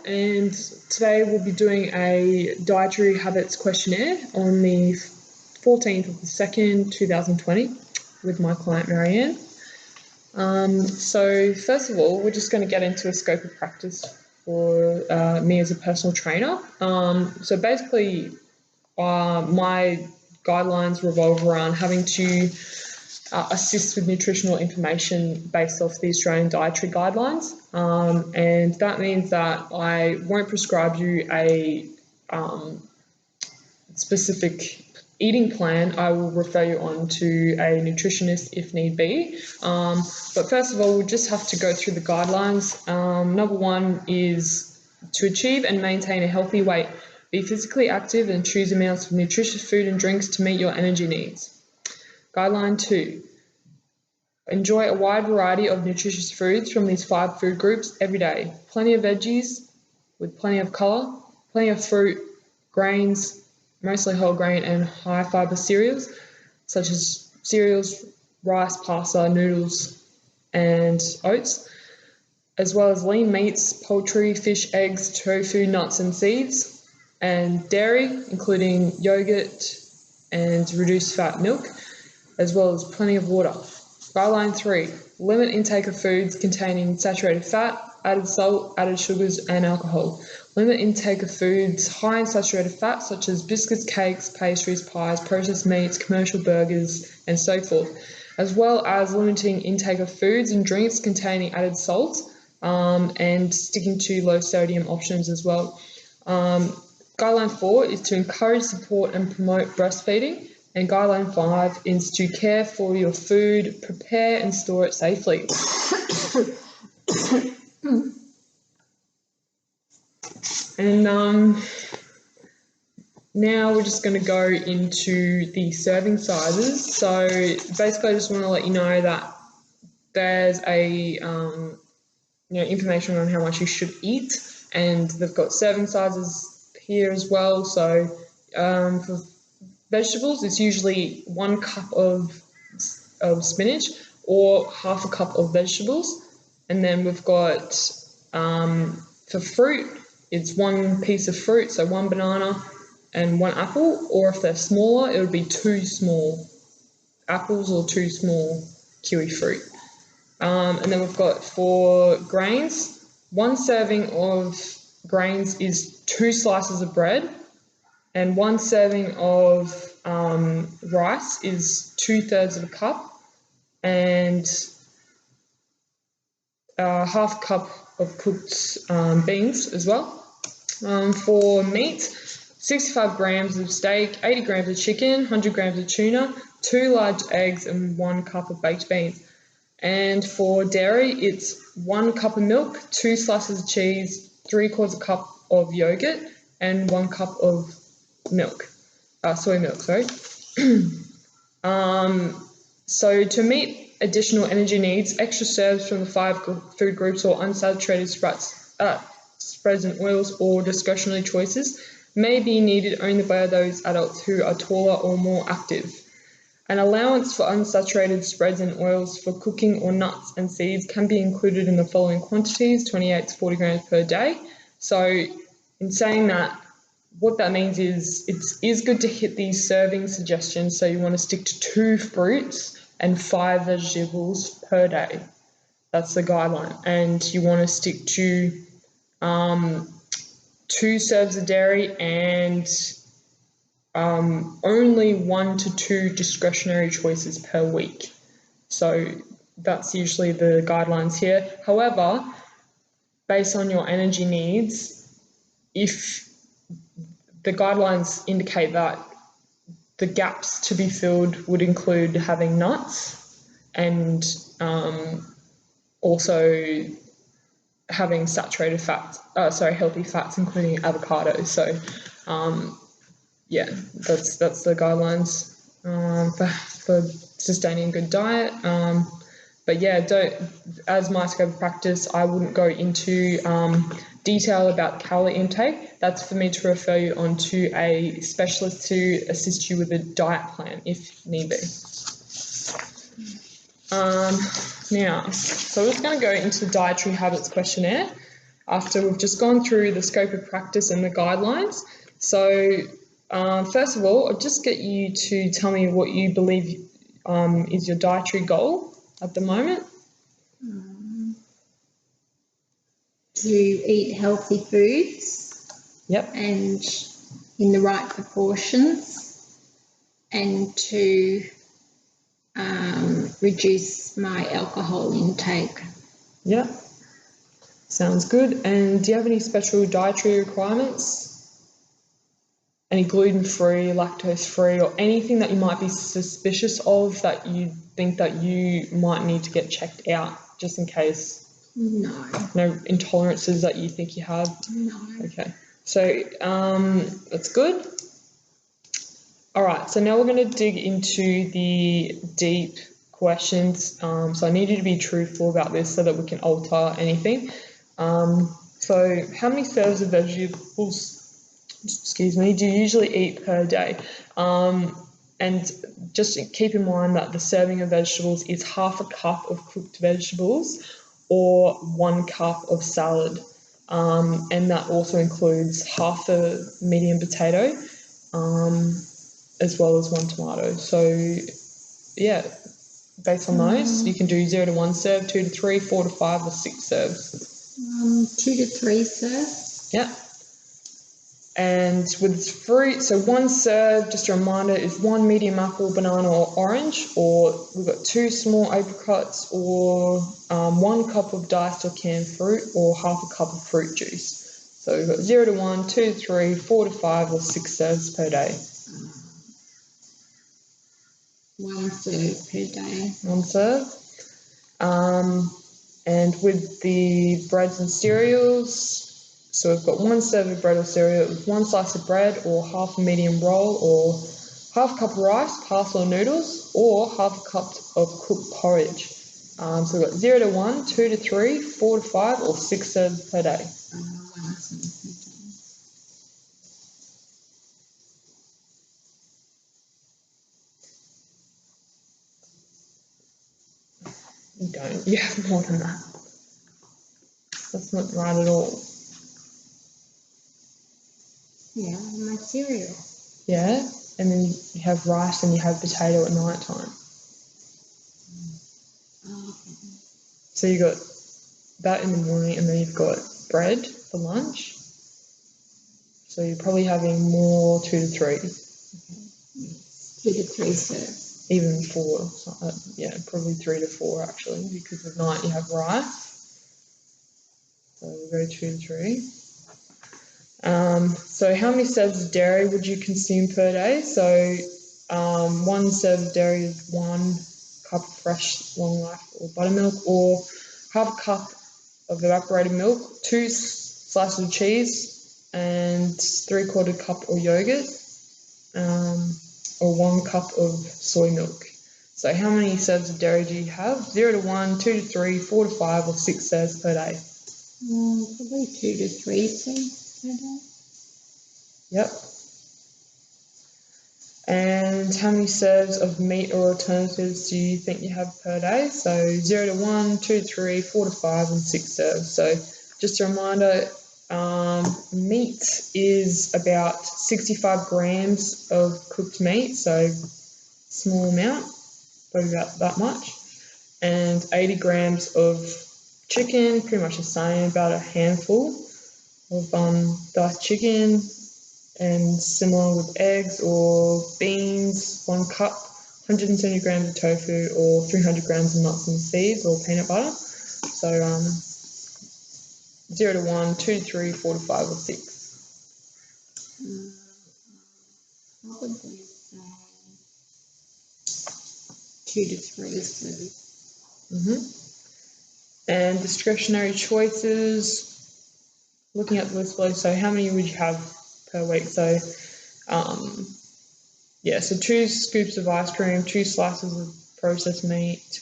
And today we'll be doing a dietary habits questionnaire on the 14th of the 2nd, 2020 with my client Marianne. So first of all, we're just going to get into a scope of practice for me as a personal trainer. So basically, my guidelines revolve around having to assist with nutritional information based off the Australian dietary guidelines. And that means that I won't prescribe you a specific eating plan. I will refer you on to a nutritionist if need be. But first of all, we'll just have to go through the guidelines. Number one is to achieve and maintain a healthy weight. Be physically active and choose amounts of nutritious food and drinks to meet your energy needs. Guideline 2. Enjoy a wide variety of nutritious foods from these 5 food groups every day. Plenty of veggies with plenty of colour, plenty of fruit, grains, mostly whole grain and high fibre cereals, such as cereals, rice, pasta, noodles and oats, as well as lean meats, poultry, fish, eggs, tofu, nuts and seeds, and dairy, including yogurt and reduced fat milk, as well as plenty of water. Guideline 3. Limit intake of foods containing saturated fat, added salt, added sugars and alcohol. Limit intake of foods high in saturated fat such as biscuits, cakes, pastries, pies, processed meats, commercial burgers and so forth, as well as limiting intake of foods and drinks containing added salt and sticking to low sodium options as well. Guideline 4 is to encourage, support and promote breastfeeding. And guideline 5 is to care for your food, prepare and store it safely. And now we're just going to go into the serving sizes. So basically I just want to let you know that there's a information on how much you should eat, and they've got serving sizes here as well. So for vegetables, it's usually 1 cup of spinach or half a cup of vegetables. And then we've got, for fruit, it's 1 piece of fruit, so 1 banana and 1 apple, or if they're smaller, it would be 2 small apples or 2 small kiwi fruit. And then we've got for grains, 1 serving of grains is 2 slices of bread, and 1 serving of rice is 2/3 of a cup, and half a cup of cooked beans as well. For meat, 65 grams of steak, 80 grams of chicken, 100 grams of tuna, 2 large eggs and 1 cup of baked beans. And for dairy, it's 1 cup of milk, 2 slices of cheese, 3/4 cup of yogurt and 1 cup of milk, soy milk, sorry. So to meet additional energy needs, extra serves from the 5 food groups or unsaturated spreads and oils or discretionary choices may be needed only by those adults who are taller or more active. An allowance for unsaturated spreads and oils for cooking or nuts and seeds can be included in the following quantities, 28 to 40 grams per day. So in saying that, what that means is it is good to hit these serving suggestions. So you want to stick to 2 fruits and 5 vegetables per day. That's the guideline. And you want to stick to 2 serves of dairy and only 1 to 2 discretionary choices per week. So that's usually the guidelines here. However, based on your energy needs, if the guidelines indicate that the gaps to be filled would include having nuts and also having saturated fats, healthy fats, including avocado. So, that's the guidelines for sustaining a good diet. But yeah, as my scope of practice, I wouldn't go into detail about calorie intake. That's for me to refer you on to a specialist to assist you with a diet plan if need be. Now, so we're just going to go into the dietary habits questionnaire. after we've just gone through the scope of practice and the guidelines. So first of all, I'll just get you to tell me what you believe is your dietary goal at the moment. To eat healthy foods. Yep. And in the right proportions, and to reduce my alcohol intake. Yep. Sounds good. And do you have any special dietary requirements? Any gluten-free, lactose-free, or anything that you might be suspicious of that you think that you might need to get checked out just in case? No. No intolerances that you think you have? No. Okay. So that's good. All right. So now we're going to dig into the deep questions. So I need you to be truthful about this so that we can alter anything. So how many serves of vegetables, do you usually eat per day? And just keep in mind that the serving of vegetables is half a cup of cooked vegetables or 1 cup of salad. And that also includes half a medium potato, as well as 1 tomato. So yeah, based on those, you can do 0 to 1 serve, 2 to 3, 4 to 5, or 6 serves. 2 to 3 serves. Yeah. And with fruit, so 1 serve, just a reminder, is 1 medium apple, banana, or orange, or we've got 2 small apricots, or 1 cup of diced or canned fruit, or half a cup of fruit juice. So we've got 0 to 1, 2 to 3, 4 to 5, or 6 serves per day. 1 serve per day. 1 serve. And with the breads and cereals, so we've got 1 serve of bread or cereal with 1 slice of bread, or half a medium roll, or half a cup of rice, pasta or noodles, or half a cup of cooked porridge. So we've got 0 to 1, 2 to 3, 4 to 5, or 6 serves per day. 1 serve per day. You don't. You have more than that. That's not right at all. Yeah, my cereal. Yeah, and then you have rice and you have potato at night time. Okay. So you got that in the morning, and then you've got bread for lunch. So you're probably having more 2 to 3. Okay. 2 to 3 serves. Even 4, yeah, probably 3 to 4 actually, because at night you have rice. So we'll go 2 to 3. So how many serves of dairy would you consume per day? So 1 serve of dairy is 1 cup of fresh long life or buttermilk, or half a cup of evaporated milk, 2 slices of cheese, and 3/4 cup of yogurt, or 1 cup of soy milk. So how many serves of dairy do you have? 0 to 1, 2 to 3, 4 to 5, or 6 serves per day? Probably 2 to 3 serves per day. Yep. And how many serves of meat or alternatives do you think you have per day? So 0 to 1, 2 to 3, 4 to 5, and 6 serves. So just a reminder, meat is about 65 grams of cooked meat, so small amount, probably about that much, and 80 grams of chicken, pretty much the same, about a handful of diced chicken, and similar with eggs or beans, 1 cup, 170 grams of tofu, or 300 grams of nuts and seeds or peanut butter. So 0 to 1, 2 to 3, 4 to 5, or 6. Probably say 2 to 3 serves. And discretionary choices, looking at the list below, so how many would you have per week? So so 2 scoops of ice cream, 2 slices of processed meat,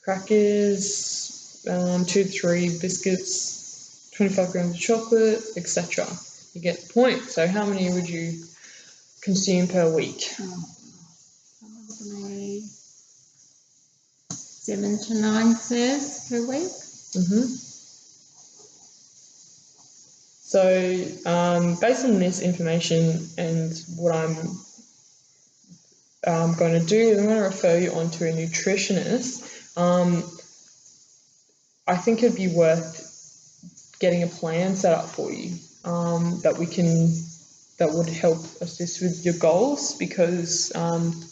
crackers, 2 to 3 biscuits, 25 grams of chocolate, etc. You get the point. So how many would you consume per week? Probably 7 to 9 serves per week. So based on this information and what I'm going to do, I'm going to refer you on to a nutritionist. I think it'd be worth getting a plan set up for you that would help assist with your goals, because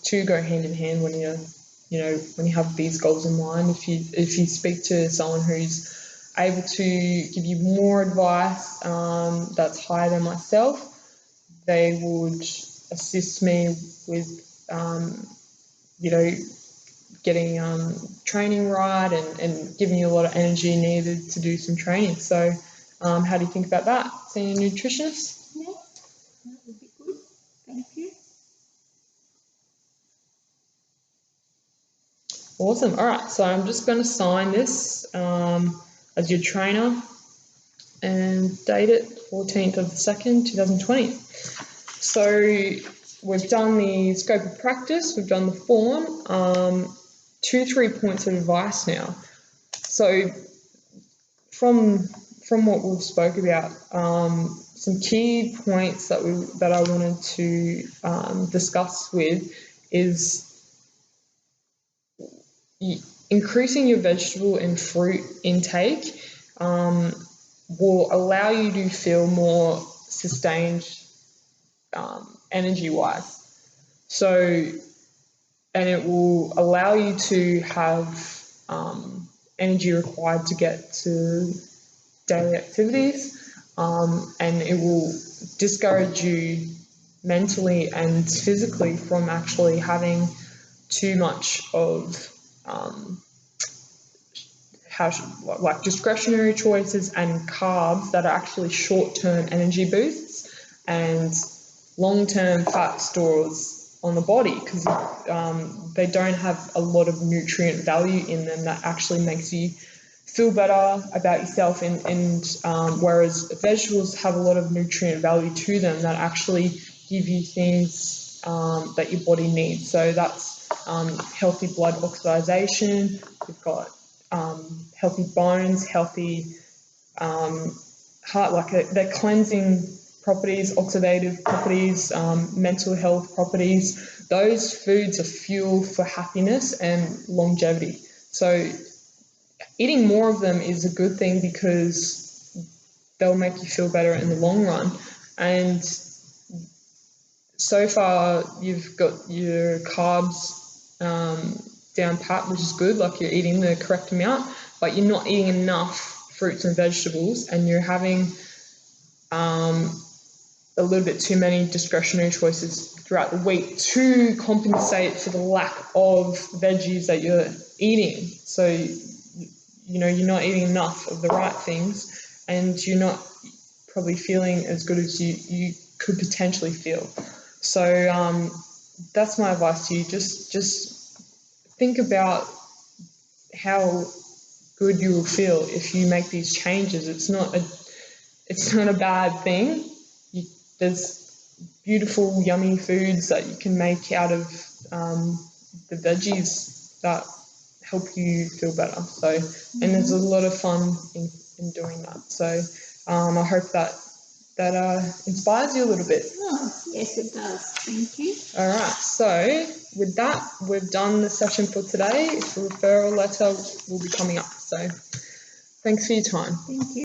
two go hand in hand when when you have these goals in mind. If you speak to someone who's able to give you more advice that's higher than myself, they would assist me with getting training right and giving you a lot of energy needed to do some training. So how do you think about that, seeing a nutritionist? Yeah, that would be good. Thank you. Awesome. All right, so I'm just going to sign this as your trainer and date it 14th of the 2nd, 2020. So we've done the scope of practice, we've done the form, 2-3 points of advice now. So from what we've spoke about, some key points that I wanted to discuss with is increasing your vegetable and fruit intake will allow you to feel more sustained energy-wise. So, and it will allow you to have energy required to get to daily activities, and it will discourage you mentally and physically from actually having too much of like discretionary choices and carbs that are actually short-term energy boosts and long-term fat stores on the body, because they don't have a lot of nutrient value in them that actually makes you feel better about yourself, and whereas vegetables have a lot of nutrient value to them that actually give you things that your body needs. So that's healthy blood oxidation, you've got healthy bones, healthy heart, like their cleansing properties, oxidative properties, mental health properties. Those foods are fuel for happiness and longevity. So eating more of them is a good thing because they'll make you feel better in the long run. And so far you've got your carbs down pat, which is good, like you're eating the correct amount, but you're not eating enough fruits and vegetables, and you're having a little bit too many discretionary choices throughout the week to compensate for the lack of veggies that you're eating. So, you're not eating enough of the right things, and you're not probably feeling as good as you could potentially feel. So that's my advice to you. Just think about how good you will feel if you make these changes. It's not a bad thing. There's beautiful, yummy foods that you can make out of the veggies that help you feel better. So, and there's a lot of fun in doing that. So, I hope that inspires you a little bit. Oh, yes, it does. Thank you. All right. So, with that, we've done the session for today. The referral letter will be coming up. So, thanks for your time. Thank you.